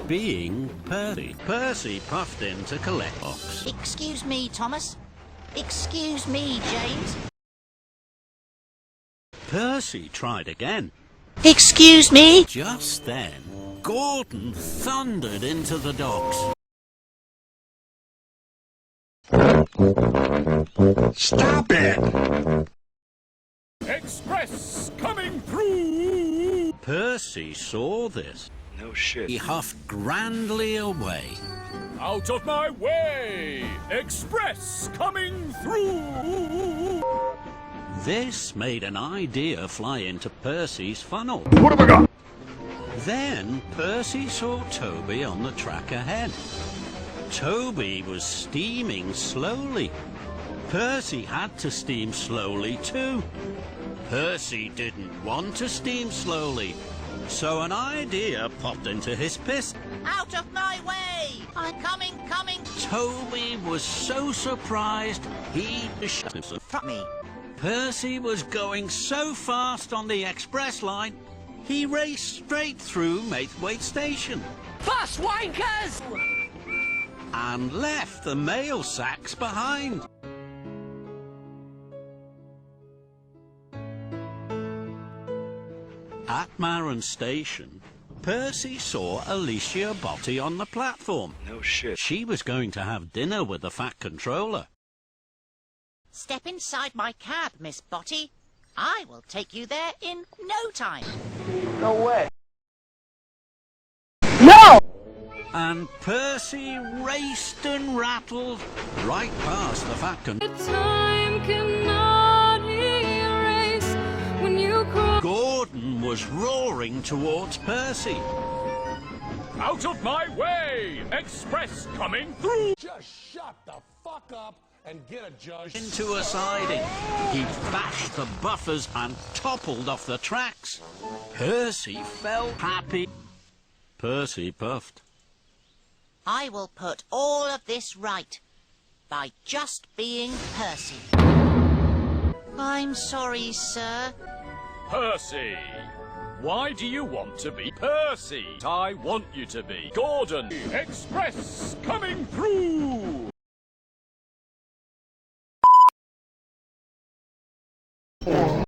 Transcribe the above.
being Percy. Percy puffed in to collect box. Excuse me, Thomas. Excuse me, James. Percy tried again. Excuse me? Just then, Gordon thundered into the docks. Stop it! Express coming through! Percy saw this. No shit. He huffed grandly away. Out of my way! Express coming through! This made an idea fly into Percy's funnel. What have I got? Then Percy saw Toby on the track ahead. Toby was steaming slowly. Percy had to steam slowly too. Percy didn't want to steam slowly, so an idea popped into his piss. Out of my way! I'm coming! Toby was so surprised he shut himself. Fuck me. Percy was going so fast on the express line, he raced straight through Maithwaite Station. Bus wankers! And left the mail sacks behind. At Maron Station, Percy saw Alicia Botti on the platform. No shit. She was going to have dinner with the Fat Controller. Step inside my cab, Miss Botti. I will take you there in no time. No way. And Percy raced and rattled right past the Fat Controller. Time cannot erase when you cross. Gordon was roaring towards Percy. Out of my way! Express coming through! Just shut the fuck up and get a judge. Into a siding. He bashed the buffers and toppled off the tracks. Percy felt happy. Percy puffed. I will put all of this right by just being Percy. I'm sorry, sir. Percy! Why do you want to be Percy? I want you to be Gordon! Express coming through!